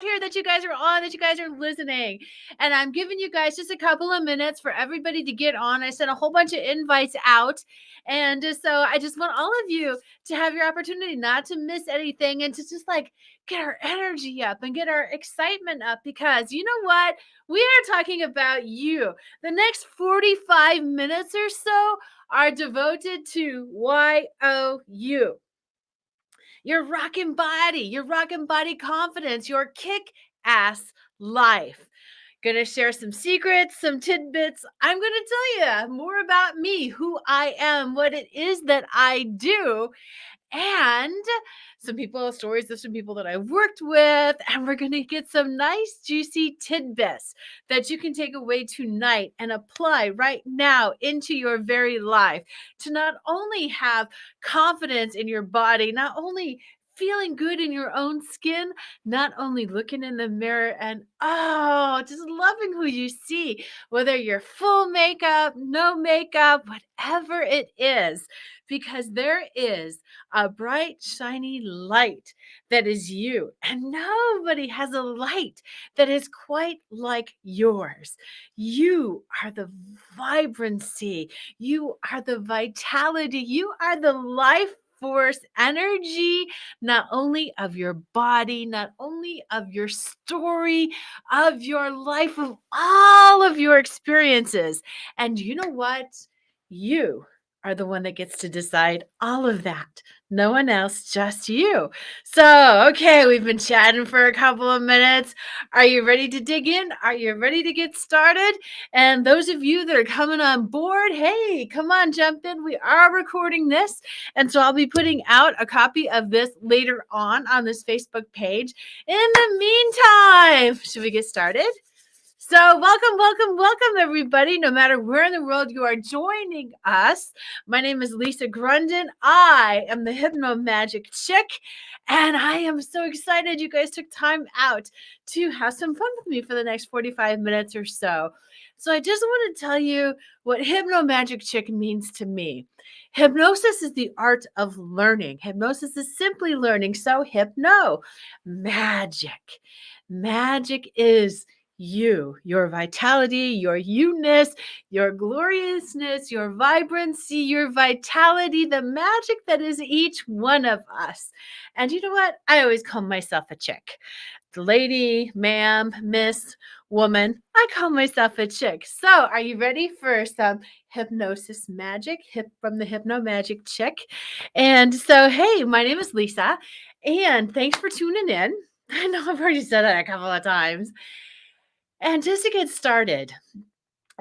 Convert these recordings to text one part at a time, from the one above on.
Here that you guys are on, that you guys are listening. And I'm giving you guys just a couple of minutes for everybody to get on. I sent a whole bunch of invites out. And so I just want all of you to have your opportunity not to miss anything and to just like get our energy up and get our excitement up because you know what? We are talking about you. The next 45 minutes or so are devoted to YOU, your rockin' body confidence, your kick ass life. Gonna share some secrets, some tidbits. I'm gonna tell you more about me, who I am, what it is that I do, and stories of some people that I've worked with, and we're going to get some nice, juicy tidbits that you can take away tonight and apply right now into your very life to not only have confidence in your body, not only feeling good in your own skin, not only looking in the mirror and just loving who you see, whether you're full makeup, no makeup, whatever it is, because there is a bright, shiny light that is you. And nobody has a light that is quite like yours. You are the vibrancy, you are the vitality, you are the life force energy, not only of your body, not only of your story, of your life, of all of your experiences. And you know what? You are the one that gets to decide all of that. No one else, just you. So, okay, we've been chatting for a couple of minutes. Are you ready to dig in? Are you ready to get started? And those of you that are coming on board, hey, come on, jump in. We are recording this. And so I'll be putting out a copy of this later on this Facebook page. In the meantime, should we get started? So welcome, everybody, no matter where in the world you are joining us. My name is Lisa Grundon. I am the Hypno Magic Chick, and I am so excited you guys took time out to have some fun with me for the next 45 minutes or so. So I just want to tell you what Hypno Magic Chick means to me. Hypnosis is the art of learning. Hypnosis is simply learning. So hypno, magic. Magic is you, your vitality, your you-ness, your gloriousness, your vibrancy, your vitality, the magic that is each one of us. And you know what? I always call myself a chick. The lady, ma'am, miss, woman, I call myself a chick. So are you ready for some hypnosis magic from the Hypno Magic Chick? And so, hey, my name is Lisa, and thanks for tuning in. I know I've already said that a couple of times. And just to get started,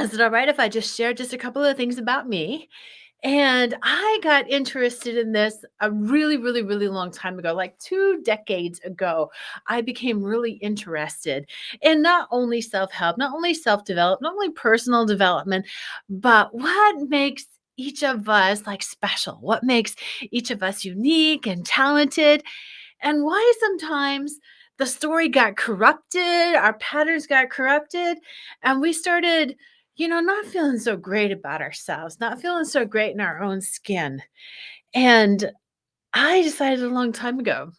is it all right if I just share just a couple of things about me? And I got interested in this a really, really, really long time ago, like 2 decades ago. I became really interested in not only self help, not only self development, not only personal development, but what makes each of us like special, what makes each of us unique and talented, and why sometimes the story got corrupted, our patterns got corrupted, and we started, not feeling so great about ourselves, not feeling so great in our own skin. And I decided a long time ago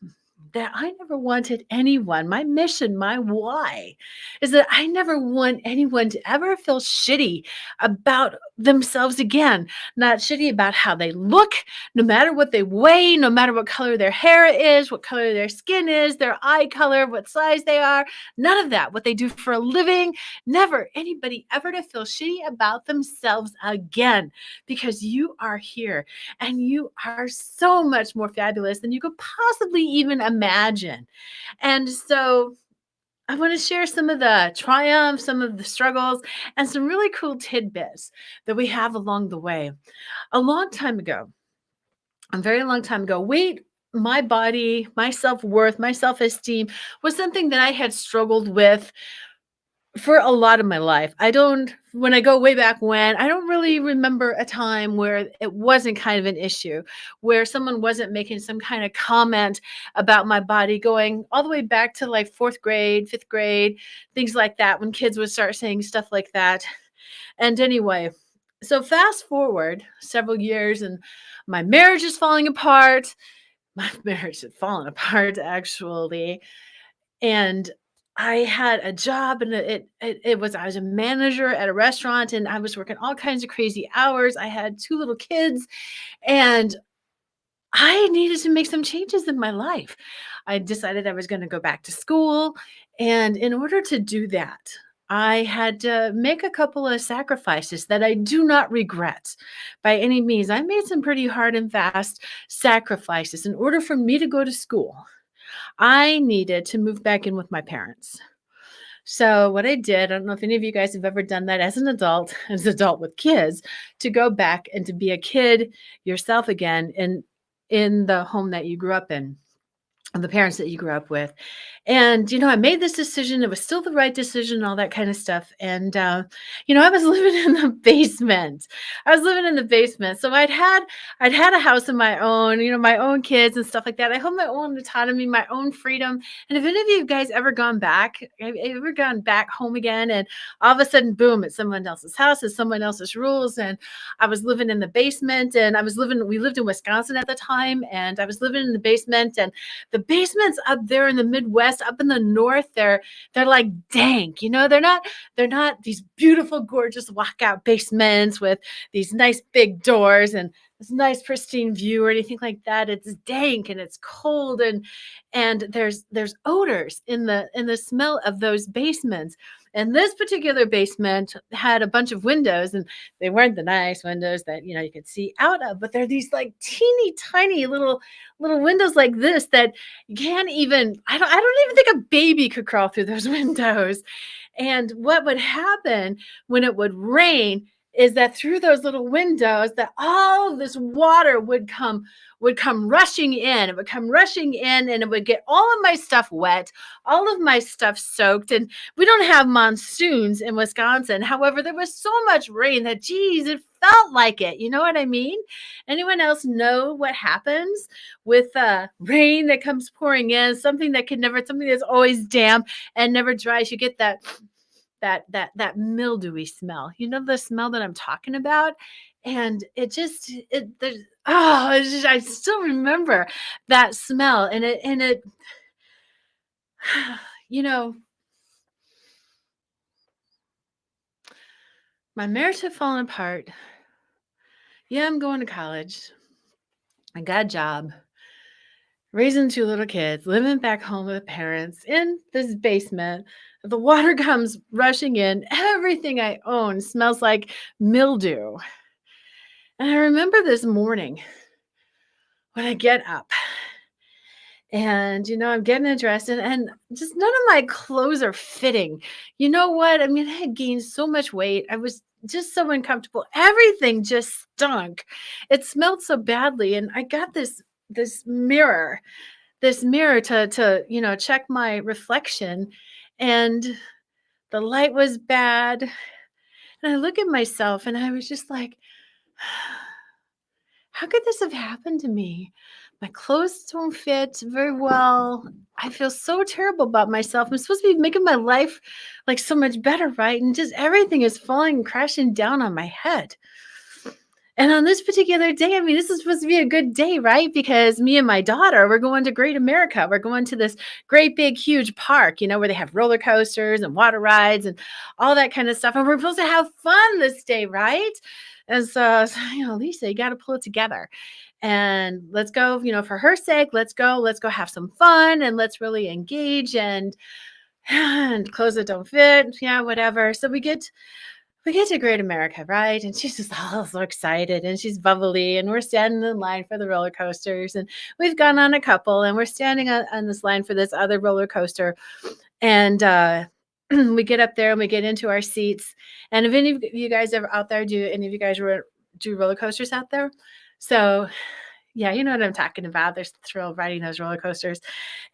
that I never wanted anyone, my mission, my why is that I never want anyone to ever feel shitty about themselves again. Not shitty about how they look, no matter what they weigh, no matter what color their hair is, what color their skin is, their eye color, what size they are, none of that, what they do for a living. Never anybody ever to feel shitty about themselves again, because you are here and you are so much more fabulous than you could possibly even imagine. And so I want to share some of the triumphs, some of the struggles, and some really cool tidbits that we have along the way. A long time ago, a very long time ago, my body, my self-worth, my self-esteem was something that I had struggled with for a lot of my life. When I go way back when, I don't really remember a time where it wasn't kind of an issue, where someone wasn't making some kind of comment about my body, going all the way back to like fourth grade, fifth grade, things like that, when kids would start saying stuff like that. And anyway, so fast forward several years and my marriage is falling apart. My marriage had fallen apart, actually. And I had a job and it was I was a manager at a restaurant and I was working all kinds of crazy hours. I had 2 little kids and I needed to make some changes in my life. I decided I was going to go back to school. And in order to do that, I had to make a couple of sacrifices that I do not regret by any means. I made some pretty hard and fast sacrifices in order for me to go to school. I needed to move back in with my parents. So what I did, I don't know if any of you guys have ever done that as an adult with kids, to go back and to be a kid yourself again in the home that you grew up in and the parents that you grew up with. And, I made this decision. It was still the right decision, all that kind of stuff. And, I was living in the basement. I was living in the basement. So I'd had a house of my own, my own kids and stuff like that. I had my own autonomy, my own freedom. And if any of you guys ever gone back, have you ever gone back home again and all of a sudden, boom, it's someone else's house, it's someone else's rules. And I was living in the basement and we lived in Wisconsin at the time. And I was living in the basement and the basements up there in the Midwest, up in the north, they're like dank. They're not these beautiful, gorgeous walkout basements with these nice big doors and this nice pristine view or anything like that. It's dank and it's cold and there's odors in the smell of those basements. And this particular basement had a bunch of windows, and they weren't the nice windows that you could see out of, but they're these like teeny tiny little windows like this that you can't even I don't even think a baby could crawl through those windows. And what would happen when it would rain is that through those little windows that all of this water would come rushing in. It would come rushing in and it would get all of my stuff wet, all of my stuff soaked. And we don't have monsoons in Wisconsin. However, there was so much rain that geez, it felt like it. You know what I mean? Anyone else know what happens with rain that comes pouring in, something that's always damp and never dries? You get that mildewy smell. You know the smell that I'm talking about? And it just it there's it's just, I still remember that smell and it you know, my marriage had fallen apart. Yeah, I'm going to college. I got a job, raising 2 little kids, living back home with parents in this basement. The water comes rushing in. Everything I own smells like mildew. And I remember this morning when I get up and I'm getting dressed and just none of my clothes are fitting. You know what? I mean, I had gained so much weight. I was just so uncomfortable. Everything just stunk. It smelled so badly. And I got this mirror to check my reflection, and the light was bad. And I look at myself and I was just like, how could this have happened to me? My clothes don't fit very well. I feel so terrible about myself. I'm supposed to be making my life like so much better, right? And just everything is falling and crashing down on my head. And on this particular day, I mean, this is supposed to be a good day, right? Because me and my daughter, we're going to Great America. We're going to this great big huge park, where they have roller coasters and water rides and all that kind of stuff. And we're supposed to have fun this day, right? And so Lisa, you got to pull it together. And let's go, for her sake, let's go have some fun and let's really engage and clothes that don't fit. Yeah, whatever. So we get to Great America, right? And she's just all so excited and she's bubbly. And we're standing in line for the roller coasters. And we've gone on a couple and we're standing on this line for this other roller coaster. And we get up there and we get into our seats. And if any of you guys ever out there, do any of you guys do roller coasters out there? So yeah, you know what I'm talking about. There's the thrill of riding those roller coasters.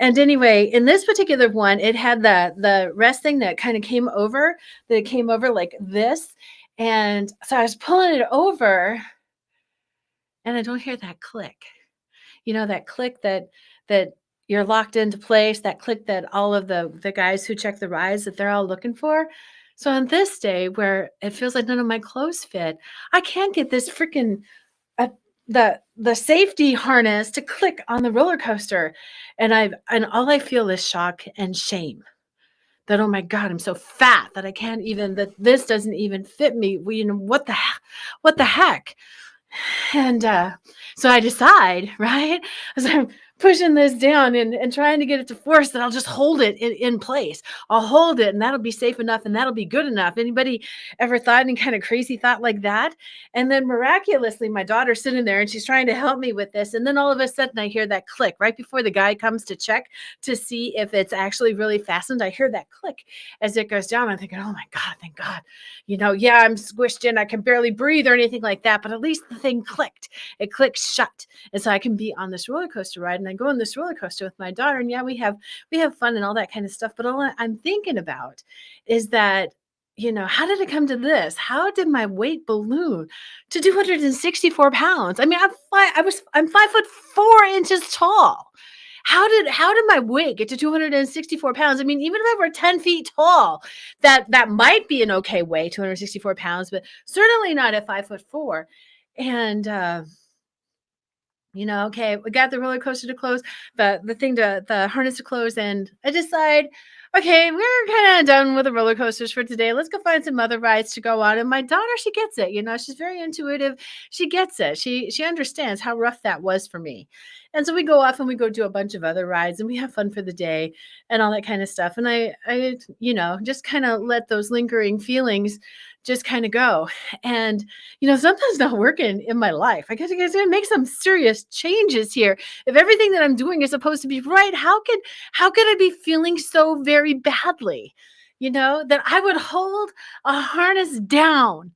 And anyway, in this particular one, it had the rest thing that kind of came over like this. And so I was pulling it over and I don't hear that click. That click that you're locked into place, that click that all of the guys who check the rides that they're all looking for. So on this day where it feels like none of my clothes fit, I can't get this freaking uh, the safety harness to click on the roller coaster, and all I feel is shock and shame that, "Oh my god, I'm so fat that I can't even that this doesn't even fit me." Well, what the heck? And, so I decide, right, as I'm pushing this down and trying to get it to force that I'll just hold it in place. I'll hold it and that'll be safe enough and that'll be good enough. Anybody ever thought any kind of crazy thought like that? And then miraculously, my daughter's sitting there and she's trying to help me with this. And then all of a sudden I hear that click right before the guy comes to check to see if it's actually really fastened. I hear that click as it goes down. I'm thinking, oh my God, thank God. Yeah, I'm squished in. I can barely breathe or anything like that. But at least the thing clicked. It clicks shut. And so I can be on this roller coaster ride. And I go on this roller coaster with my daughter. And yeah, we have fun and all that kind of stuff. But all I'm thinking about is that, how did it come to this? How did my weight balloon to 264 pounds? I mean, I'm 5'4" tall. How did my weight get to 264 pounds? I mean, even if I were 10 feet tall, that might be an okay weight, 264 pounds, but certainly not at 5'4". And okay, we got the roller coaster to close, the harness to close, and I decide, okay, we're kind of done with the roller coasters for today. Let's go find some other rides to go on. And my daughter, she gets it. She's very intuitive. She gets it. She understands how rough that was for me. And so we go off and we go do a bunch of other rides and we have fun for the day and all that kind of stuff. And I just kind of let those lingering feelings just kind of go. And something's not working in my life. I gotta make some serious changes here. If everything that I'm doing is supposed to be right, how could I be feeling so very badly? That I would hold a harness down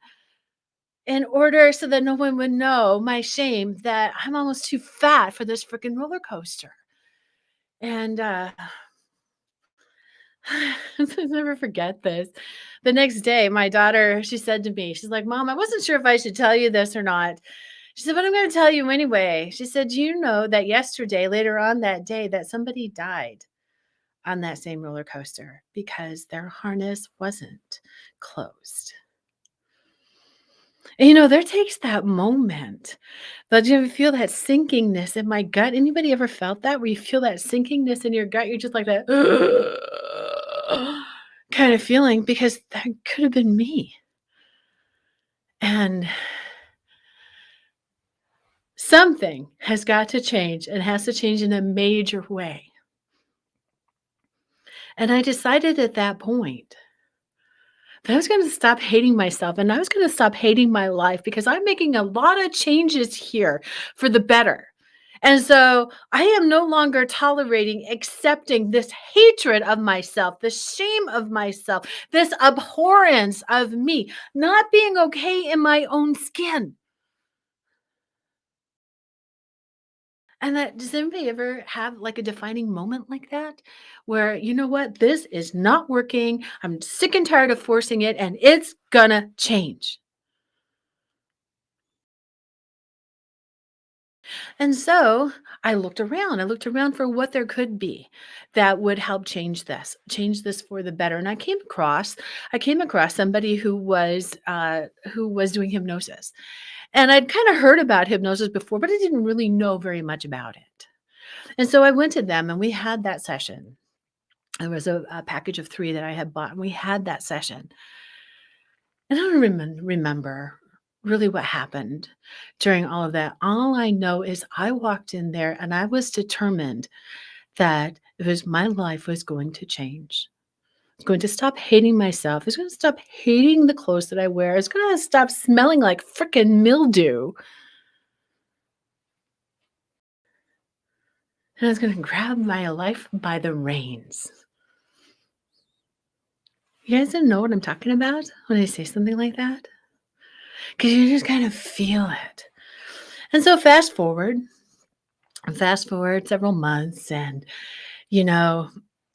in order so that no one would know my shame that I'm almost too fat for this freaking roller coaster. And I'll never forget this. The next day, my daughter, she said to me, she's like, "Mom, I wasn't sure if I should tell you this or not." She said, "But I'm going to tell you anyway." She said, "Do you know that yesterday, later on that day, that somebody died on that same roller coaster because their harness wasn't closed?" And there takes that moment. But you ever feel that sinkingness in my gut? Anybody ever felt that where you feel that sinkingness in your gut? You're just like that kind of feeling because that could have been me. And something has got to change and has to change in a major way. And I decided at that point that I was going to stop hating myself and I was going to stop hating my life because I'm making a lot of changes here for the better. And so I am no longer tolerating, accepting this hatred of myself, the shame of myself, this abhorrence of me, not being okay in my own skin. And does anybody ever have like a defining moment like that? Where, you know what, this is not working. I'm sick and tired of forcing it and it's gonna change. And so I looked around. I looked around for what there could be that would help change this for the better. And I came across somebody who was doing hypnosis. And I'd kind of heard about hypnosis before, but I didn't really know very much about it. And so I went to them and we had that session. There was a package of 3 that I had bought, and we had that session. And I don't remember really what happened during all of that. All I know is I walked in there and I was determined that my life was going to change. I was going to stop hating myself. I was going to stop hating the clothes that I wear. I was going to stop smelling like frickin' mildew. And I was going to grab my life by the reins. You guys don't know what I'm talking about when I say something like that? Because you just kind of feel it. And so fast forward several months, and you know,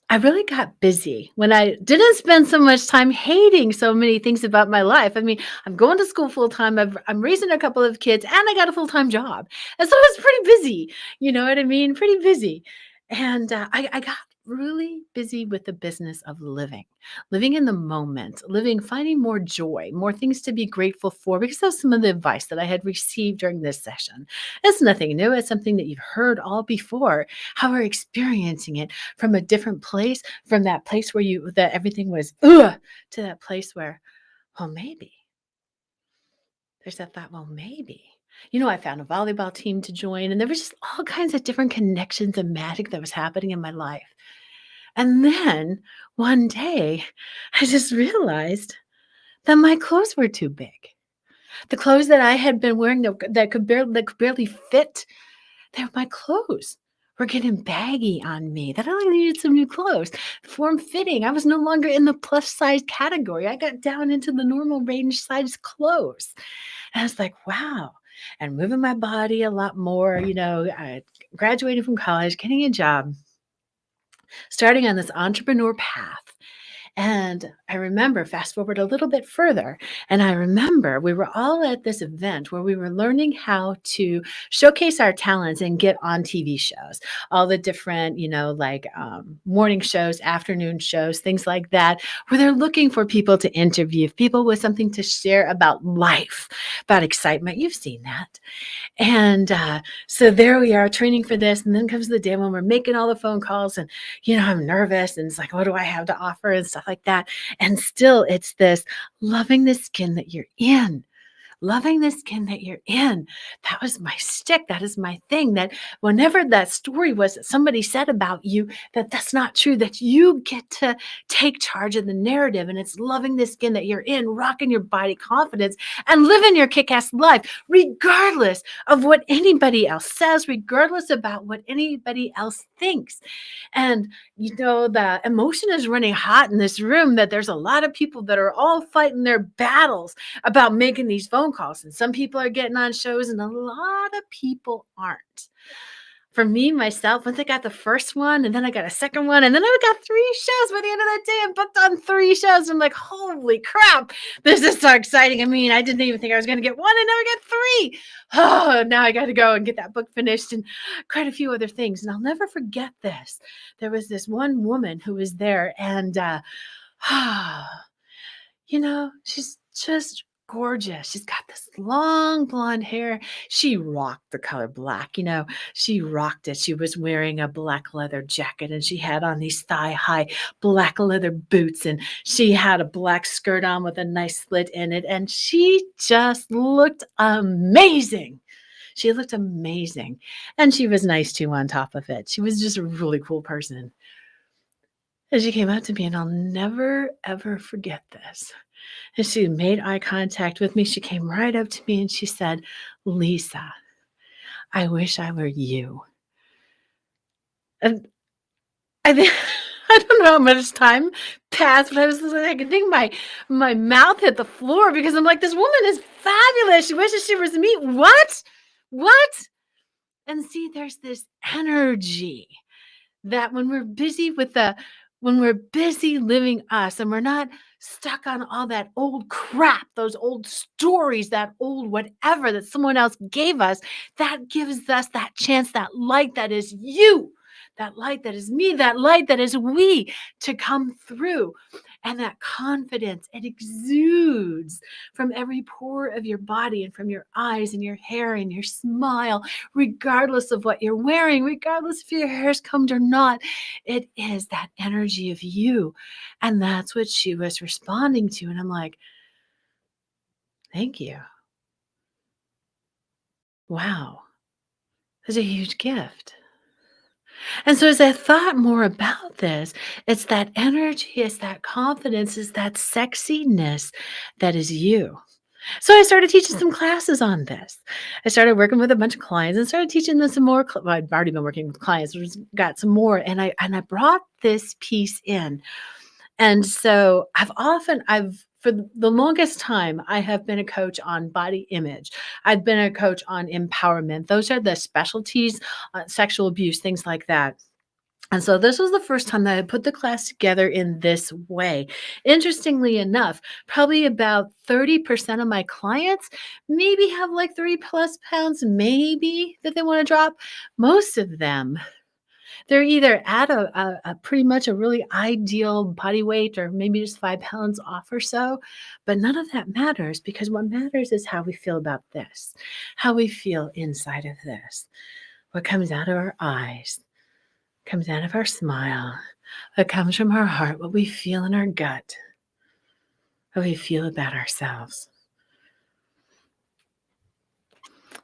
I really got busy when I didn't spend so much time hating so many things about my life. I mean, I'm going to school full time. I'm raising a couple of kids, and I got a full time job, and so I was pretty busy. You know what I mean? Pretty busy, and I got really busy with the business of living, living in the moment, living, finding more joy, more things to be grateful for, because that's some of the advice that I had received during this session. It's nothing new. It's something that you've heard all before. How we're experiencing it from a different place, from that place where that everything was ugh, to that place where, well, maybe there's that thought, well, maybe. I found a volleyball team to join, and there was just all kinds of different connections and magic that was happening in my life. And then one day, I just realized that my clothes were too big. The clothes that I had been wearing that could barely fit, my clothes were getting baggy on me, that I needed some new clothes, form fitting. I was no longer in the plus size category. I got down into the normal range size clothes. And I was like, wow. And moving my body a lot more, I graduated from college, getting a job, starting on this entrepreneur path. And I remember, fast forward a little bit further, and I remember we were all at this event where we were learning how to showcase our talents and get on TV shows, all the different, like morning shows, afternoon shows, things like that, where they're looking for people to interview, people with something to share about life, about excitement. You've seen that. And so there we are training for this. And then comes the day when we're making all the phone calls and, I'm nervous and it's like, what do I have to offer and stuff like that. And still it's this loving the skin that you're in. Loving the skin that you're in. That was my stick. That is my thing. That whenever that story was that somebody said about you, that's not true, that you get to take charge of the narrative. And it's loving the skin that you're in, rocking your body confidence, and living your kick-ass life, regardless of what anybody else says, regardless about what anybody else thinks. And the emotion is running hot in this room, that there's a lot of people that are all fighting their battles about making these phone calls. And some people are getting on shows and a lot of people aren't. For me, myself, once I got the first one and then I got a second one and then I got 3 shows by the end of that day. I booked on 3 shows. I'm like, holy crap, this is so exciting. I mean, I didn't even think I was going to get one and now I got 3. Oh, now I got to go and get that book finished and quite a few other things. And I'll never forget this. There was this one woman who was there and, she's just gorgeous. She's got this long blonde hair. She rocked the color black. She rocked it. She was wearing a black leather jacket and she had on these thigh-high black leather boots and she had a black skirt on with a nice slit in it. And she just looked amazing. She looked amazing. And she was nice too on top of it. She was just a really cool person. And she came up to me, and I'll never, ever forget this. And she made eye contact with me. She came right up to me and she said, Lisa, I wish I were you. And I think, I don't know how much time passed, but I could think my mouth hit the floor because I'm like, this woman is fabulous. She wishes she was me. What? What? And see, there's this energy that when we're busy living us and we're not stuck on all that old crap, those old stories, that old whatever that someone else gave us, that gives us that chance, that light that is you, that light that is me, that light that is we, to come through. And that confidence, it exudes from every pore of your body and from your eyes and your hair and your smile, regardless of what you're wearing, regardless if your hair's combed or not. It is that energy of you. And that's what she was responding to. And I'm like, thank you. Wow. That's a huge gift. And so as I thought more about this, it's that energy, it's that confidence, it's that sexiness that is you. So I started teaching some classes on this. I started working with a bunch of clients and started teaching them some more. Well, I've already been working with clients, just got some more, and I brought this piece in. And so I've for the longest time, I have been a coach on body image. I've been a coach on empowerment. Those are the specialties, sexual abuse, things like that. And so this was the first time that I put the class together in this way. Interestingly enough, probably about 30% of my clients maybe have like 30 plus pounds, maybe that they want to drop. Most of them, They're either at a pretty much a really ideal body weight or maybe just 5 pounds off or so, but none of that matters because what matters is how we feel about this, how we feel inside of this, what comes out of our eyes, comes out of our smile, what comes from our heart, what we feel in our gut, what we feel about ourselves.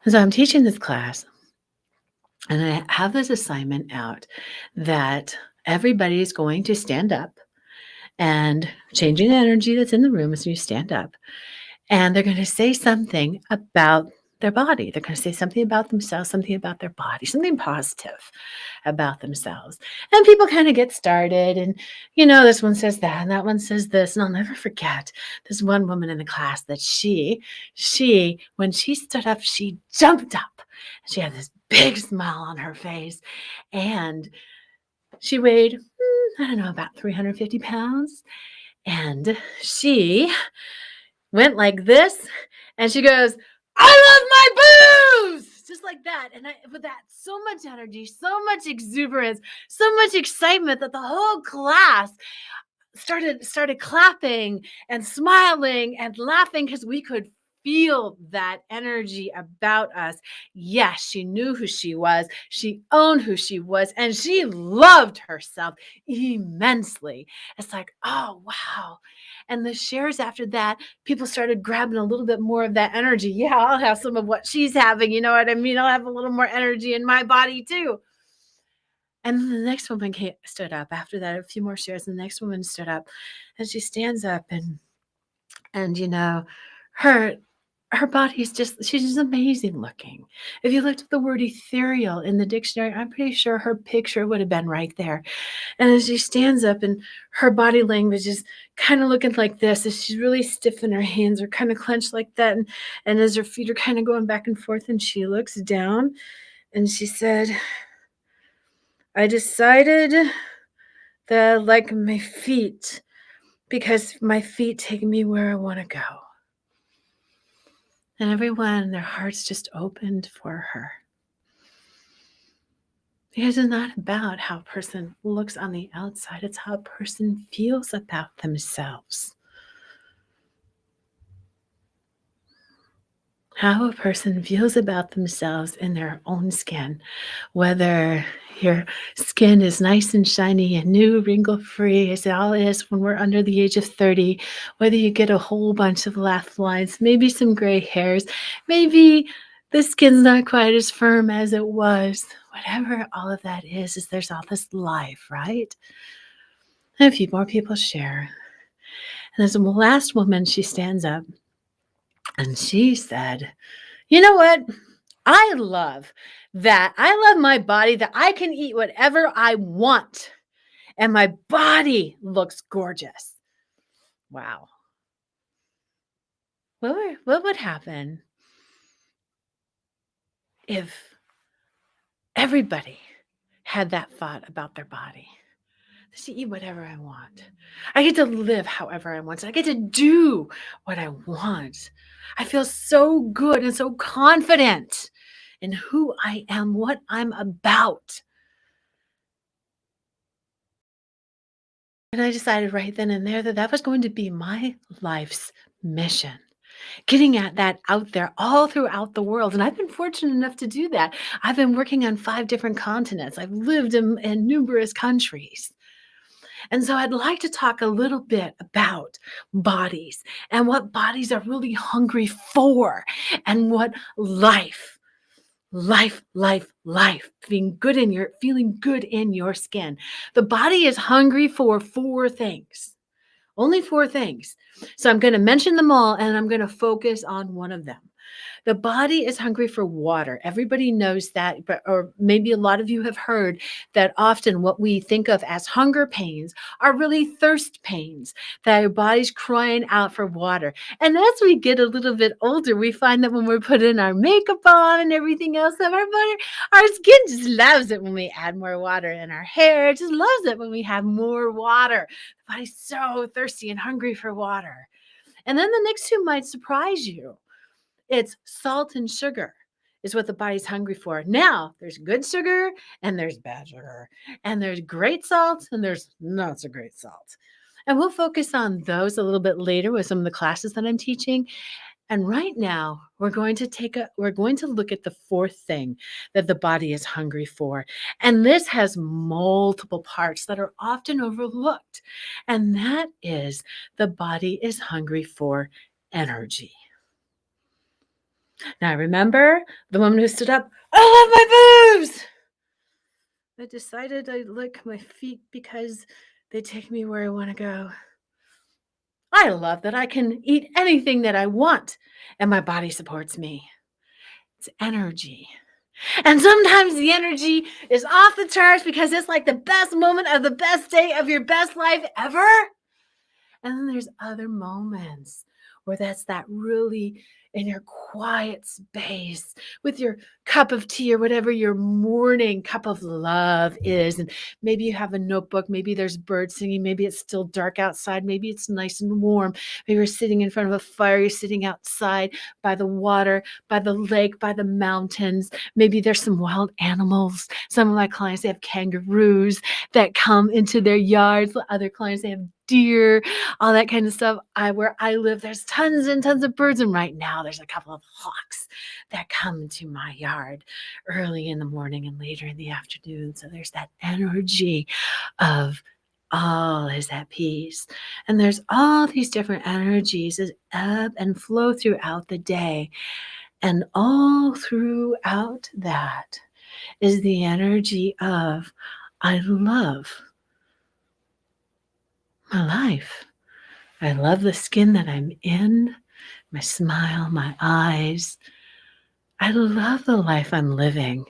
And so I'm teaching this class, and I have this assignment out that everybody is going to stand up and changing the energy that's in the room as you stand up. And they're going to say something about their body. They're going to say something about themselves, something about their body, something positive about themselves. And people kind of get started. And, this one says that, and that one says this. And I'll never forget this one woman in the class that when she stood up, she jumped up. She had this big smile on her face. And she weighed, I don't know, about 350 pounds. And she went like this, and she goes, "I love my boobs!" Just like that. And with that, so much energy, so much exuberance, so much excitement that the whole class started clapping and smiling and laughing because we could feel that energy about us. Yes, she knew who she was. She owned who she was, and she loved herself immensely. It's like, oh, wow. And the shares after that, people started grabbing a little bit more of that energy. Yeah, I'll have some of what she's having. You know what I mean? I'll have a little more energy in my body too. And then the next woman stood up after that, a few more shares. And the next woman stood up, and she stands up, and her her body's she's just amazing looking. If you looked at the word ethereal in the dictionary, I'm pretty sure her picture would have been right there. And as she stands up, and her body language is kind of looking like this, as she's really stiff and her hands are kind of clenched like that, and as her feet are kind of going back and forth, and she looks down, and she said, "I decided that I like my feet because my feet take me where I want to go." And everyone, their hearts just opened for her. Because it's not about how a person looks on the outside, it's how a person feels about themselves. How a person feels about themselves in their own skin, whether your skin is nice and shiny and new, wrinkle free, as it all is when we're under the age of 30, whether you get a whole bunch of laugh lines, maybe some gray hairs, maybe the skin's not quite as firm as it was. Whatever all of that is there's all this life, right? And a few more people share. And as the last woman, she stands up and she said, "You know what? I love that. I love my body, that I can eat whatever I want, and my body looks gorgeous." Wow. What would happen if everybody had that thought about their body? Just to eat whatever I want. I get to live however I want. I get to do what I want. I feel so good and so confident in who I am, what I'm about. And I decided right then and there that that was going to be my life's mission. Getting at that out there all throughout the world. And I've been fortunate enough to do that. I've been working on 5 different continents. I've lived in numerous countries. And so I'd like to talk a little bit about bodies and what bodies are really hungry for and what life, feeling good in your skin. The body is hungry for 4 things. Only 4 things. So I'm going to mention them all and I'm going to focus on one of them. The body is hungry for water. Everybody knows that, or maybe a lot of you have heard that often what we think of as hunger pains are really thirst pains, that our body's crying out for water. And as we get a little bit older, we find that when we're putting our makeup on and everything else, that our skin just loves it when we add more water, and our hair just loves it when we have more water. The body's so thirsty and hungry for water. And then the next 2 might surprise you. It's salt and sugar. is what the body's hungry for. Now, there's good sugar and there's bad sugar, and there's great salt and there's not so great salt. And we'll focus on those a little bit later with some of the classes that I'm teaching. And right now, we're going to look at the fourth thing that the body is hungry for. And this has multiple parts that are often overlooked. And that is the body is hungry for energy. Now, remember the woman who stood up, I love my boobs. I decided I lick my feet because they take me where I want to go. I love that I can eat anything that I want and my body supports me. It's energy. And sometimes the energy is off the charts because it's like the best moment of the best day of your best life ever. And then there's other moments where that's that really in your quiet space with your cup of tea or whatever your morning cup of love is. And maybe you have a notebook, maybe there's birds singing, maybe it's still dark outside, maybe it's nice and warm. Maybe you're sitting in front of a fire, you're sitting outside by the water, by the lake, by the mountains. Maybe there's some wild animals. Some of my clients, they have kangaroos that come into their yards. Other clients, they have deer, all that kind of stuff. Where I live, there's tons and tons of birds. And right now there's a couple of hawks that come into my yard early in the morning and later in the afternoon. So there's that energy of all is at peace. And there's all these different energies that ebb and flow throughout the day. And all throughout that is the energy of I love my life. I love the skin that I'm in, my smile, my eyes. I love the life I'm living.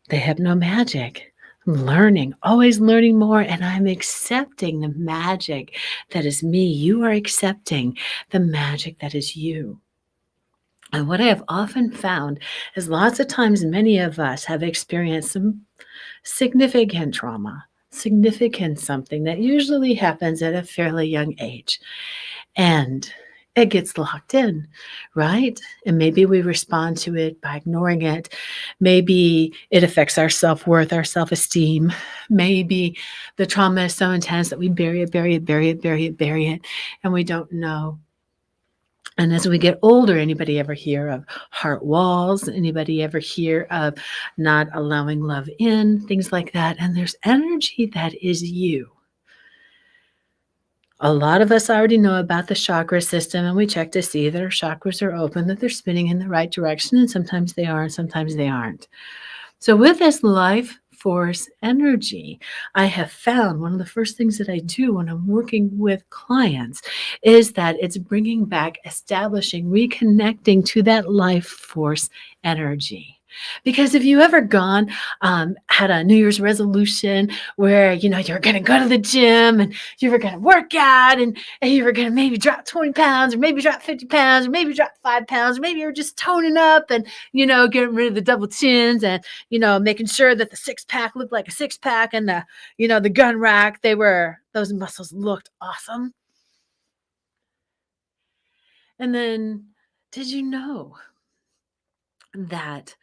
They have no magic. I'm learning, always learning more, and I'm accepting the magic that is me. You are accepting the magic that is you. And what I have often found is lots of times many of us have experienced some significant trauma, significant something that usually happens at a fairly young age. And it gets locked in, right? And maybe we respond to it by ignoring it. Maybe it affects our self-worth, our self-esteem. Maybe the trauma is so intense that we bury it, and we don't know. And as we get older, anybody ever hear of heart walls? Anybody ever hear of not allowing love in? Things like that. And there's energy that is you. A lot of us already know about the chakra system, and we check to see that our chakras are open, that they're spinning in the right direction, and sometimes they are, and sometimes they aren't. So with this life force energy, I have found one of the first things that I do when I'm working with clients is that it's bringing back, establishing, reconnecting to that life force energy. Because if you ever had a New Year's resolution where, you're going to go to the gym and you were going to work out and you were going to maybe drop 20 pounds or maybe drop 50 pounds or maybe drop 5 pounds, or maybe you're just toning up and, getting rid of the double chins and, making sure that the six pack looked like a six pack and the gun rack, those muscles looked awesome. And then did you know that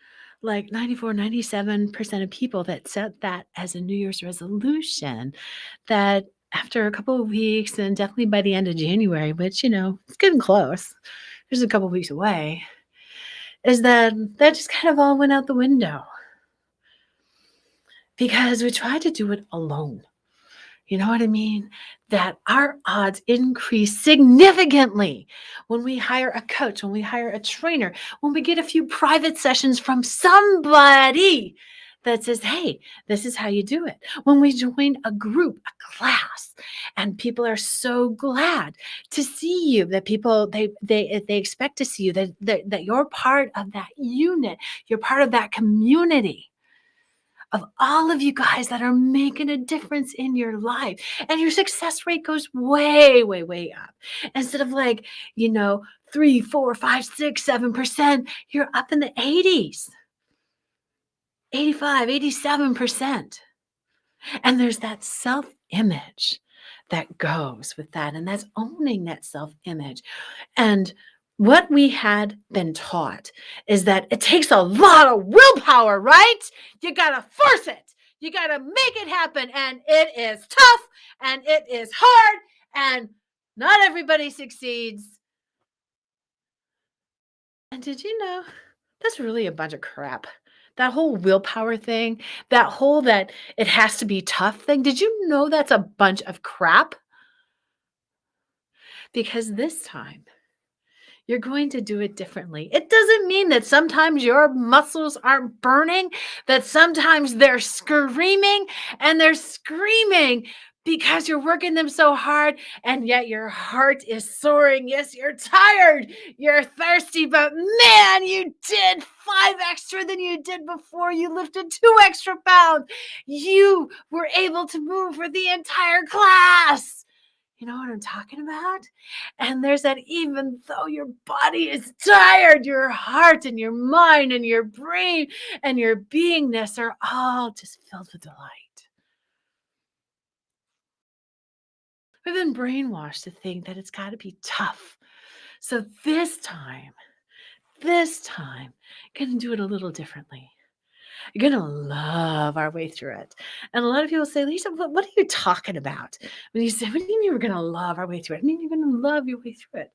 like 94, 97% of people that set that as a New Year's resolution, that after a couple of weeks and definitely by the end of January, which, it's getting close, there's a couple of weeks away, is that just kind of all went out the window because we tried to do it alone. You know what I mean? That our odds increase significantly when we hire a coach, when we hire a trainer, when we get a few private sessions from somebody that says, hey, this is how you do it. When we join a group, a class, and people are so glad to see you, that people, they expect to see you, that you're part of that unit, you're part of that community of all of you guys that are making a difference in your life. And your success rate goes way, way, way up. Instead of 3, 4, 5, 6, 7%, you're up in the 80s, 85, 87%. And there's that self-image that goes with that. And that's owning that self-image. And What we had been taught is that it takes a lot of willpower, right? You got to force it. You got to make it happen. And it is tough and it is hard. And not everybody succeeds. And did you know that's really a bunch of crap? That whole willpower thing, that it has to be tough thing. Did you know that's a bunch of crap? Because this time, you're going to do it differently. It doesn't mean that sometimes your muscles aren't burning, that sometimes they're screaming and they're screaming because you're working them so hard and yet your heart is soaring. Yes, you're tired, you're thirsty, but man, you did 5 extra than you did before. You lifted 2 extra pounds. You were able to move for the entire class. You know what I'm talking about? And there's that even though your body is tired, your heart and your mind and your brain and your beingness are all just filled with delight. We've been brainwashed to think that it's got to be tough. So this time, gonna do it a little differently. You're gonna love our way through it. And a lot of people say, Lisa, what are you talking about? When you say, what do you mean we're gonna love our way through it? I mean, you're gonna love your way through it.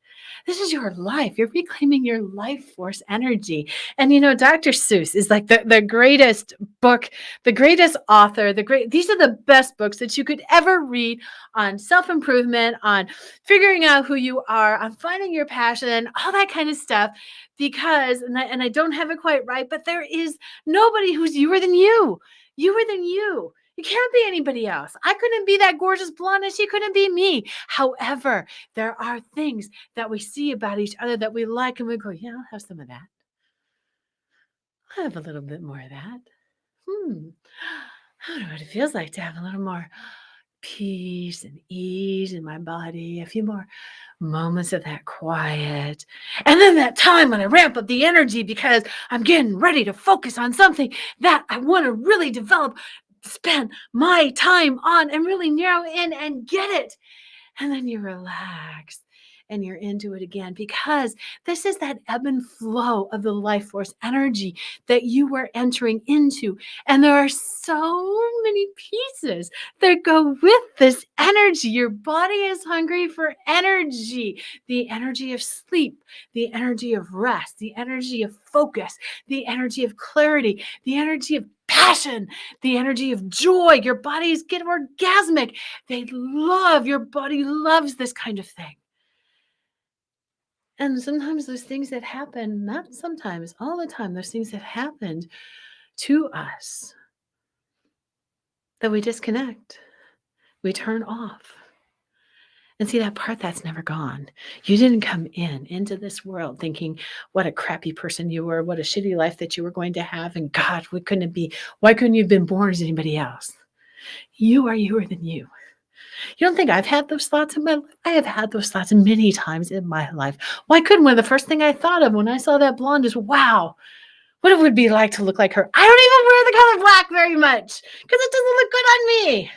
This is your life. You're reclaiming your life force energy. And Dr. Seuss is like the greatest book, the greatest author, these are the best books that you could ever read on self-improvement, on figuring out who you are, on finding your passion, all that kind of stuff. Because, and I don't have it quite right, but there is nobody who's youer than you. Youer than you. You can't be anybody else. I couldn't be that gorgeous blonde and she couldn't be me. However, there are things that we see about each other that we like and we go, yeah, I'll have some of that. I'll have a little bit more of that. I don't know what it feels like to have a little more peace and ease in my body, a few more moments of that quiet. And then that time when I ramp up the energy because I'm getting ready to focus on something that I want to really develop, spend my time on and really narrow in and get it. And then you relax and you're into it again because this is that ebb and flow of the life force energy that you were entering into. And there are so many pieces that go with this energy. Your body is hungry for energy, the energy of sleep, the energy of rest, the energy of focus, the energy of clarity, the energy of passion, the energy of joy. Your bodies get orgasmic. Your body loves this kind of thing. And sometimes those things that happen, not sometimes, all the time, those things that happened to us that we disconnect, we turn off. And see that part that's never gone. You didn't come into this world thinking what a crappy person you were, what a shitty life that you were going to have. And God, why couldn't you have been born as anybody else? You are youer than you. You don't think I've had those thoughts in my life? I have had those thoughts many times in my life. Why couldn't one? The first thing I thought of when I saw that blonde is, wow, what it would be like to look like her. I don't even wear the color black very much because it doesn't look good on me.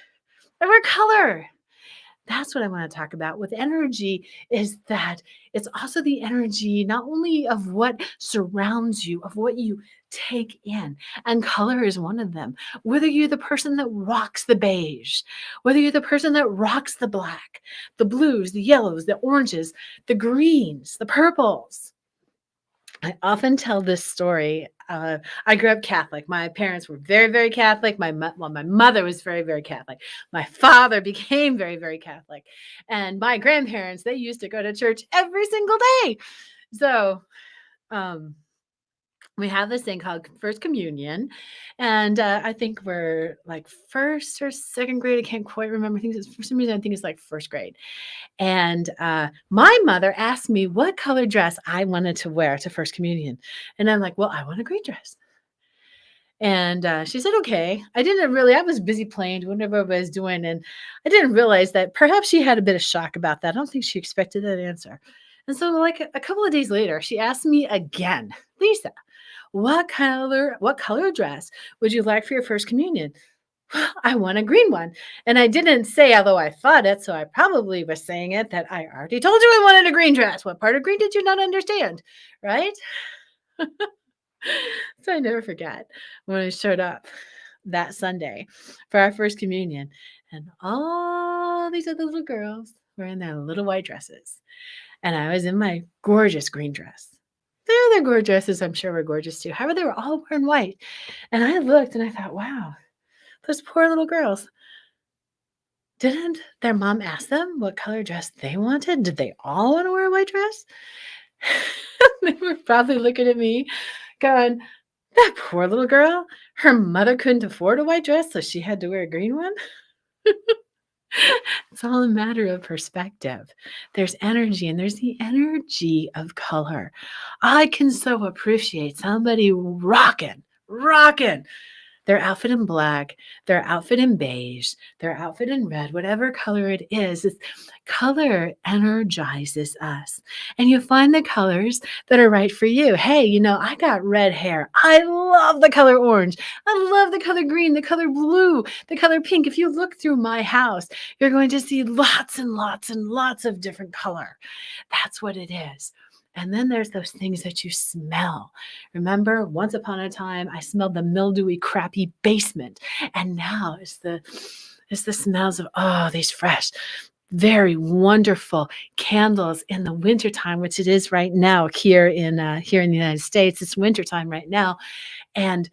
I wear color. That's what I want to talk about with energy, is that it's also the energy not only of what surrounds you, of what you take in, and color is one of them. Whether you're the person that rocks the beige, whether you're the person that rocks the black, the blues, the yellows, the oranges, the greens, the purples. I often tell this story. I grew up Catholic. My parents were very, very Catholic. My mother was very, very Catholic. My father became very, very Catholic. And my grandparents, they used to go to church every single day. So um, we have this thing called First Communion. And I think we're like first or second grade. I can't quite remember. For some reason, I think it's like first grade. And my mother asked me what color dress I wanted to wear to First Communion. And I'm like, well, I want a green dress. And she said, okay. I was busy playing, doing whatever I was doing. And I didn't realize that perhaps she had a bit of shock about that. I don't think she expected that answer. And so, like a couple of days later, she asked me again, Lisa, what color dress would you like for your First Communion? I want a green one. And I didn't say, although I thought it, so I probably was saying it, that I already told you I wanted a green dress. What part of green did you not understand? Right? So I never forget when I showed up that Sunday for our first communion, and all these other little girls were in their little white dresses. And I was in my gorgeous green dress. The other gorgeous dresses, I'm sure, were gorgeous too. However, they were all wearing white. And I looked and I thought, wow, those poor little girls. Didn't their mom ask them what color dress they wanted? Did they all want to wear a white dress? They were probably looking at me going, that poor little girl. Her mother couldn't afford a white dress, so she had to wear a green one. It's all a matter of perspective. There's energy, and there's the energy of color. I can so appreciate somebody rocking their outfit in black, their outfit in beige, their outfit in red, whatever color it is. Color energizes us. And you find the colors that are right for you. Hey, I got red hair. I love the color orange. I love the color green, the color blue, the color pink. If you look through my house, you're going to see lots and lots and lots of different color. That's what it is. And then there's those things that you smell. Remember, once upon a time, I smelled the mildewy, crappy basement. And now it's the smells of, these fresh, very wonderful candles in the wintertime, which it is right now here in the United States. It's wintertime right now. And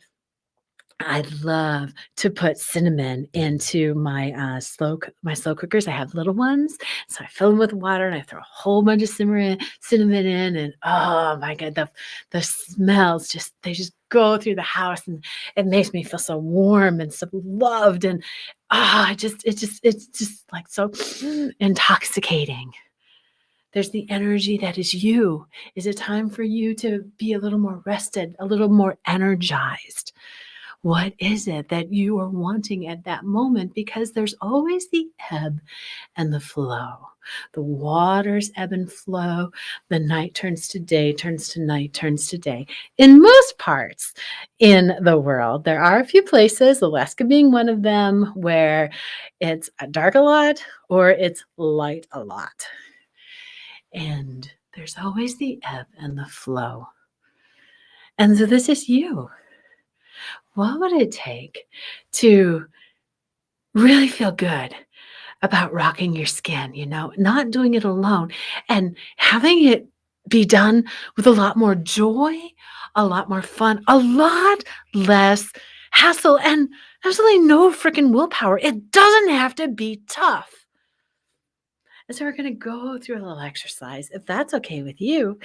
I love to put cinnamon into my slow cookers. I have little ones, so I fill them with water and I throw a whole bunch of cinnamon in, and oh my god, the smells just go through the house, and it makes me feel so warm and so loved, and it's just like so intoxicating. There's the energy that is you. Is it time for you to be a little more rested, a little more energized? What is it that you are wanting at that moment? Because there's always the ebb and the flow. The waters ebb and flow. The night turns to day, turns to night, turns to day. In most parts in the world, there are a few places, Alaska being one of them, where it's dark a lot or it's light a lot. And there's always the ebb and the flow. And so this is you. What would it take to really feel good about rocking your skin, not doing it alone and having it be done with a lot more joy, a lot more fun, a lot less hassle, and absolutely no freaking willpower. It doesn't have to be tough. And so we're going to go through a little exercise. If that's okay with you,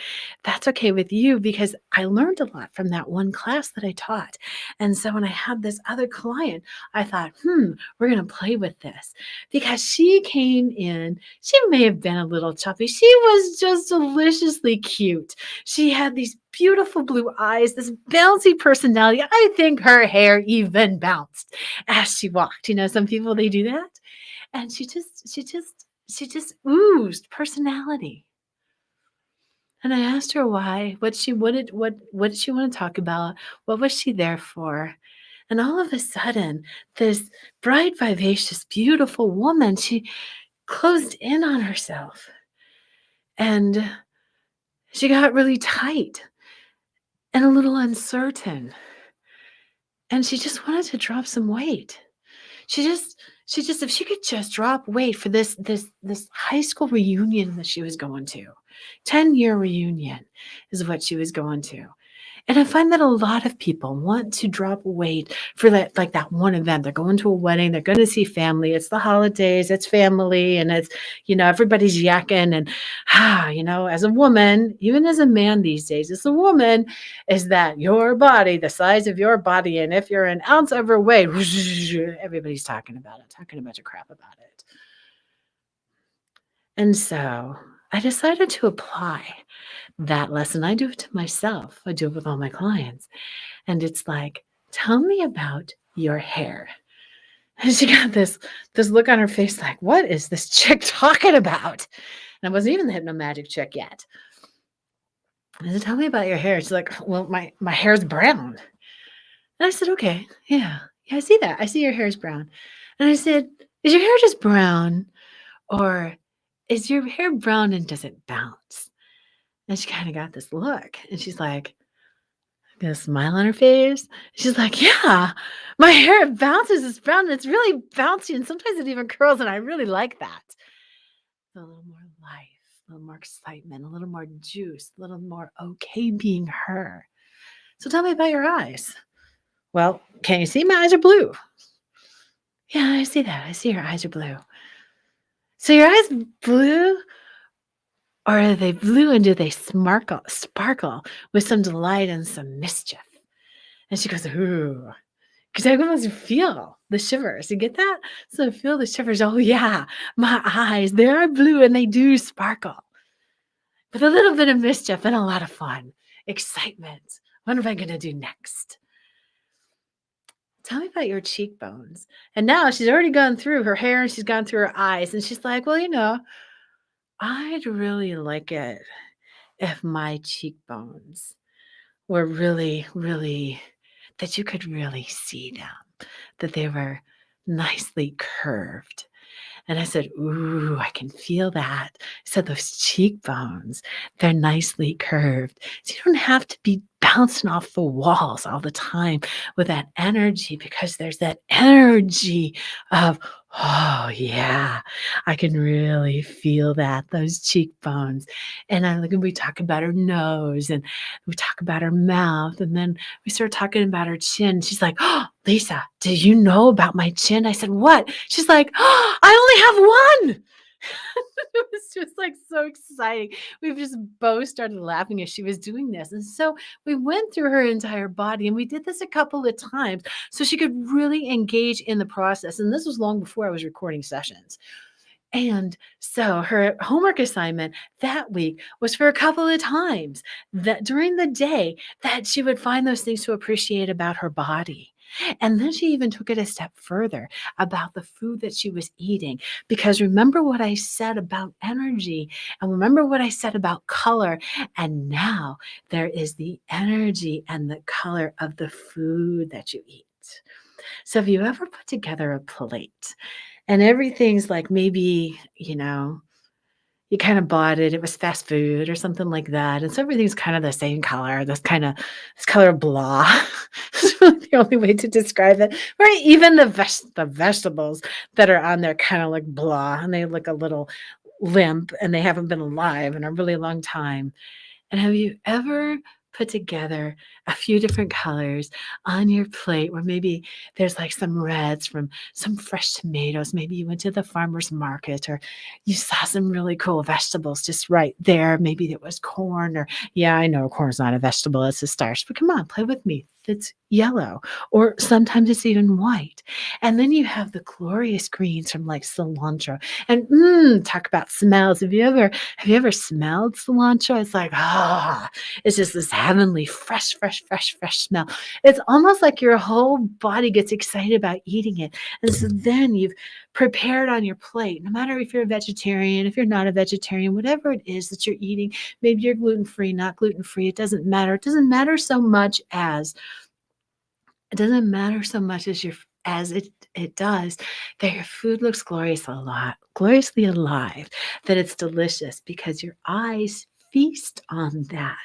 that's okay with you, because I learned a lot from that one class that I taught. And so when I had this other client, I thought, we're going to play with this, because she came in. She may have been a little chubby. She was just deliciously cute. She had these beautiful blue eyes, this bouncy personality. I think her hair even bounced as she walked. Some people, they do that. And she just oozed personality. And I asked her why, what did she want to talk about? What was she there for? And all of a sudden, this bright, vivacious, beautiful woman, she closed in on herself. And she got really tight and a little uncertain. And she just wanted to drop some weight. She just if she could just drop weight for this high school reunion that she was going to. 10-year reunion is what she was going to. And I find that a lot of people want to drop weight for that one event. They're going to a wedding, they're going to see family, it's the holidays, it's family, and it's, everybody's yakking. And, as a woman, even as a man these days, as a woman, is that your body, the size of your body, and if you're an ounce overweight, everybody's talking about it, talking a bunch of crap about it. And so I decided to apply that lesson. I do it to myself. I do it with all my clients. And it's like, tell me about your hair. And she got this look on her face like, what is this chick talking about? And I wasn't even the hypnomagic chick yet. I said, tell me about your hair. She's like, well, my hair's brown. And I said, okay, yeah, Yeah, I see that. I see your hair is brown." And I said, "Is your hair just brown, or is your hair brown and does it bounce?" And she kinda got this look, and she's like, got a smile on her face. She's like, "Yeah, my hair bounces, it's brown, and it's really bouncy, and sometimes it even curls, and I really like that." A little more life, a little more excitement, a little more juice, a little more okay being her. So tell me about your eyes. Well, can you see my eyes are blue? Yeah, I see that. I see your eyes are blue. So your eyes blue, or are they blue and do they sparkle with some delight and some mischief? And she goes, "Ooh." Because I can almost feel the shivers. You get that? So I feel the shivers. Oh yeah, my eyes, they are blue and they do sparkle. With a little bit of mischief and a lot of fun, excitement. What am I gonna do next? Tell me about your cheekbones. And now she's already gone through her hair and she's gone through her eyes, and she's like, "Well, I'd really like it if my cheekbones were really, really that you could really see them, that they were nicely curved." And I said, "Ooh, I can feel that." I said, "Those cheekbones, they're nicely curved. So you don't have to be bouncing off the walls all the time with that energy, because there's that energy of, oh, yeah, I can really feel that, those cheekbones." And we talk about her nose, and we talk about her mouth, and then we start talking about her chin. She's like, "Oh, Lisa, do you know about my chin?" I said, "What?" She's like, "Oh, I only have one." It was just like so exciting. We've just both started laughing as she was doing this. And so we went through her entire body, and we did this a couple of times so she could really engage in the process. And this was long before I was recording sessions. And so her homework assignment that week was for a couple of times that during the day that she would find those things to appreciate about her body. And then she even took it a step further about the food that she was eating. Because remember what I said about energy, and remember what I said about color. And now there is the energy and the color of the food that you eat. So, have you ever put together a plate and everything's like maybe, you kind of bought it, it was fast food or something like that. And so everything's kind of the same color, this color of blah. It's really the only way to describe it. Right? Even the vegetables that are on there kind of look blah, and they look a little limp, and they haven't been alive in a really long time. And have you ever put together a few different colors on your plate, where maybe there's like some reds from some fresh tomatoes? Maybe you went to the farmer's market, or you saw some really cool vegetables just right there. Maybe it was corn, or yeah, I know corn's not a vegetable, it's a starch, but come on, play with me. It's yellow, or sometimes it's even white. And then you have the glorious greens from like cilantro. And talk about smells. Have you ever smelled cilantro? It's like, it's just this heavenly, fresh, fresh, fresh, fresh smell. It's almost like your whole body gets excited about eating it. And so then you've prepared on your plate, no matter if you're a vegetarian, if you're not a vegetarian, whatever it is that you're eating, maybe you're gluten free, not gluten free, it doesn't matter. It doesn't matter so much as it does that your food looks gloriously alive, that it's delicious because your eyes feast on that.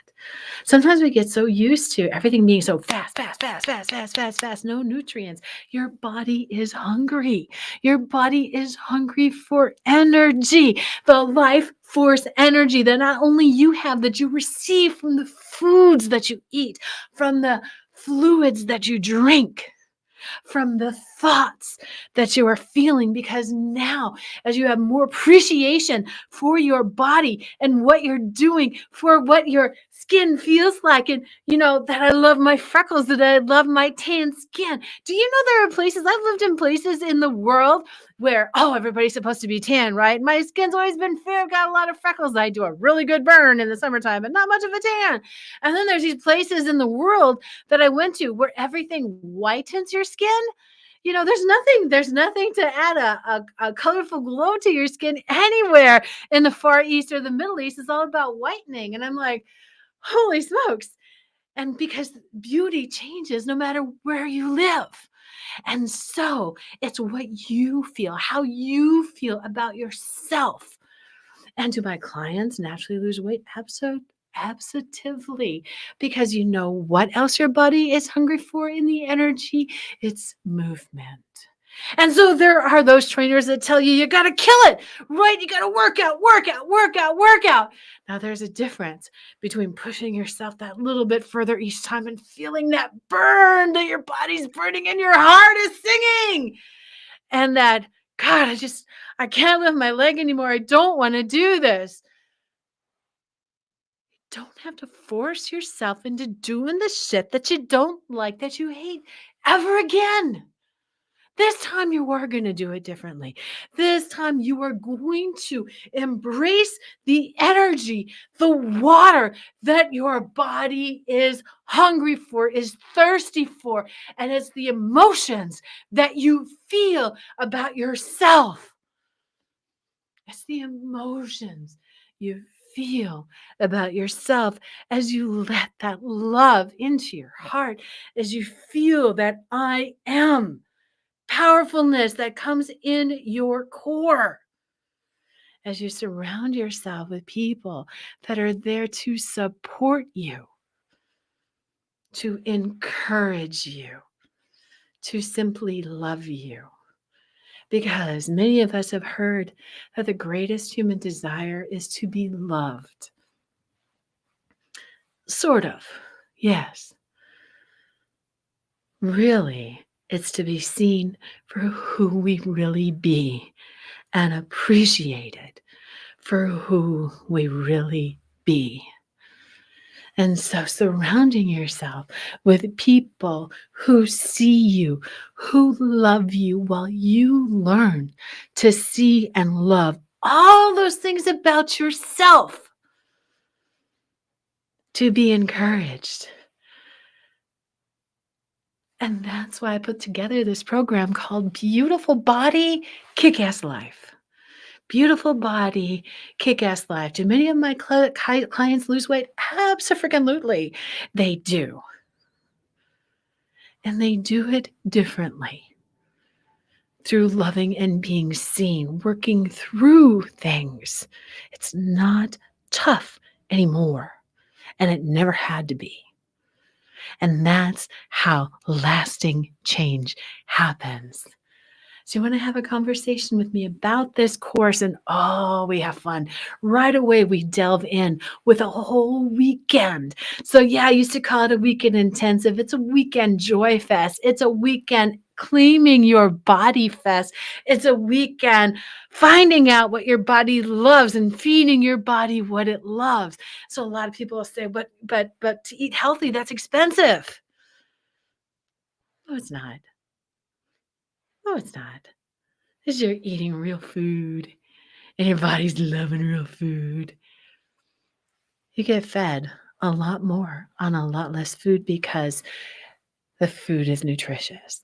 Sometimes we get so used to everything being so fast, fast, fast, fast, fast, fast, fast, no nutrients. Your body is hungry. Your body is hungry for energy, the life force energy that not only you have, that you receive from the foods that you eat, from the fluids that you drink, from the thoughts that you are feeling. Because now, as you have more appreciation for your body and what you're doing, for what your skin feels like, and that I love my freckles, that I love my tan skin. Do you know there are places, I've lived in places in the world where, oh, everybody's supposed to be tan, right? My skin's always been fair, got a lot of freckles. I do a really good burn in the summertime, but not much of a tan. And then there's these places in the world that I went to where everything whitens your skin. There's nothing to add a colorful glow to your skin anywhere in the Far East or the Middle East. It's all about whitening. And I'm like, holy smokes. And because beauty changes no matter where you live. And so it's what you feel, how you feel about yourself. And do my clients naturally lose weight? Absolutely. Because you know what else your body is hungry for in the energy? It's movement. And so there are those trainers that tell you got to kill it, right? You got to work out, work out, work out, work out. Now there's a difference between pushing yourself that little bit further each time and feeling that burn that your body's burning and your heart is singing. And that, God, I can't lift my leg anymore. I don't want to do this. Don't have to force yourself into doing the shit that you don't like, that you hate ever again. This time you are going to do it differently. This time you are going to embrace the energy, the water that your body is hungry for, is thirsty for, and it's the emotions that you feel about yourself. It's the emotions you feel about yourself as you let that love into your heart, as you feel that I am powerfulness that comes in your core, as you surround yourself with people that are there to support you, to encourage you, to simply love you. Because many of us have heard that the greatest human desire is to be loved. Sort of, yes. Really, it's to be seen for who we really be and appreciated for who we really be. And so surrounding yourself with people who see you, who love you while you learn to see and love all those things about yourself, to be encouraged. And that's why I put together this program called Beautiful Body, Kick-Ass Life. Beautiful body, kick-ass life. Do many of my clients lose weight? Abso-freaking-lutely. They do. And they do it differently through loving and being seen, working through things. It's not tough anymore, and it never had to be. And that's how lasting change happens. So you want to have a conversation with me about this course, and we have fun. Right away, we delve in with a whole weekend. So yeah, I used to call it a weekend intensive. It's a weekend joy fest. It's a weekend claiming your body fest. It's a weekend finding out what your body loves and feeding your body what it loves. So a lot of people will say, but to eat healthy, that's expensive. No, it's not. No, it's not. Because you're eating real food and your body's loving real food. You get fed a lot more on a lot less food because the food is nutritious,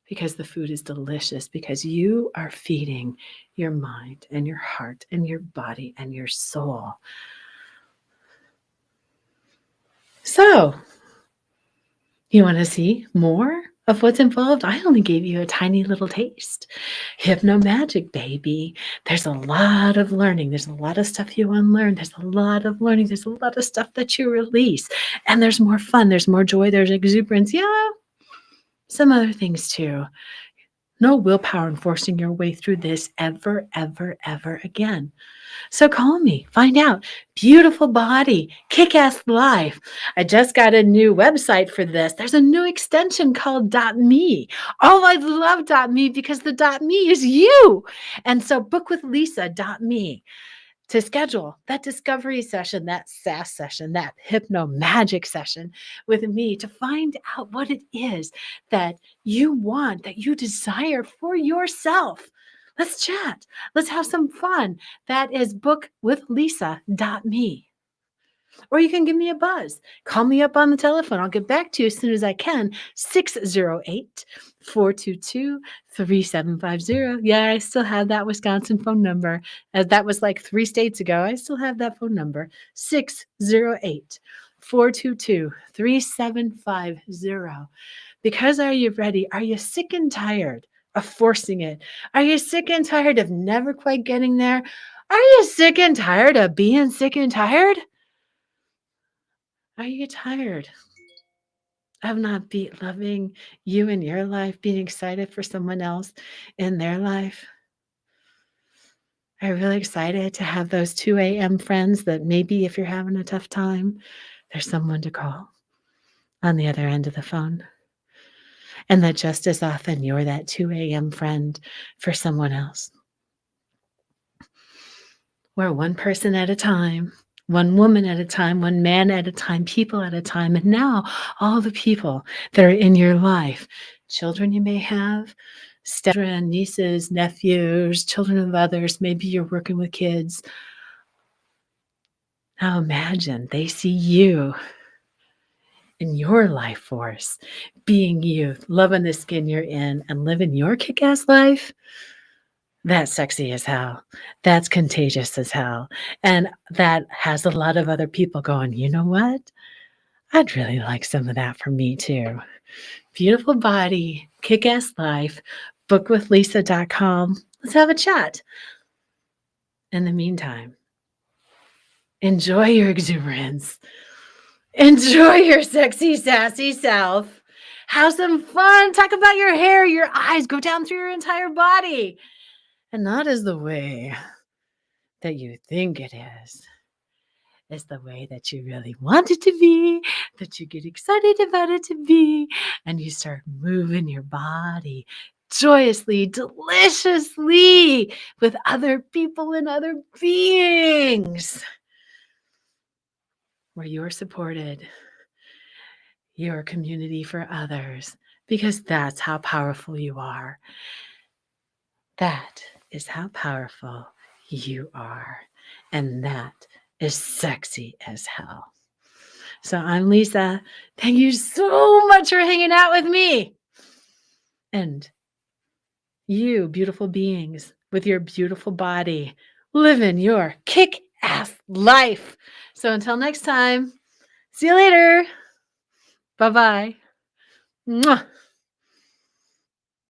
because the food is delicious, because you are feeding your mind and your heart and your body and your soul. So, you want to see more of what's involved? I only gave you a tiny little taste. Hypno magic, baby. There's a lot of learning. There's a lot of stuff you unlearn. There's a lot of learning. There's a lot of stuff that you release. And there's more fun. There's more joy. There's exuberance. Yeah, some other things too. No willpower in forcing your way through this ever, ever, ever again. So call me, find out. Beautiful body, kick-ass life. I just got a new website for this. There's a new extension called .me. Oh, I love .me because the .me is you. And so bookwithlisa.me to schedule that discovery session, that SAS session, that hypno magic session with me to find out what it is that you want, that you desire for yourself. Let's chat. Let's have some fun. That is bookwithlisa.me. Or you can give me a buzz. Call me up on the telephone. I'll get back to you as soon as I can. 608-422-3750. Yeah, I still have that Wisconsin phone number. As that was like 3 states ago. I still have that phone number. 608-422-3750. Because are you ready? Are you sick and tired of forcing it? Are you sick and tired of never quite getting there? Are you sick and tired of being sick and tired? Are you tired of not be loving you in your life, being excited for someone else in their life? Are you really excited to have those 2 a.m. friends that maybe if you're having a tough time, there's someone to call on the other end of the phone? And that just as often you're that 2 a.m. friend for someone else. We're one person at a time, one woman at a time, one man at a time, people at a time. And now all the people that are in your life, children you may have, children, nieces, nephews, children of others, maybe you're working with kids. Now imagine they see you in your life force, being you, loving the skin you're in, and living your kick ass life. That's sexy as hell. That's contagious as hell. And that has a lot of other people going, you know what? I'd really like some of that for me too. Beautiful body, kick ass life, bookwithlisa.com. Let's have a chat. In the meantime, enjoy your exuberance. Enjoy your sexy, sassy self. Have some fun. Talk about your hair, your eyes, go down through your entire body. And not as the way that you think it is. It's the way that you really want it to be, that you get excited about it to be, and you start moving your body joyously, deliciously with other people and other beings where you're supported, your community for others, because that's how powerful you are. That is how powerful you are. And that is sexy as hell. So I'm Lisa. Thank you so much for hanging out with me. And you, beautiful beings, with your beautiful body, living your kick ass life. So until next time, see you later. Bye bye.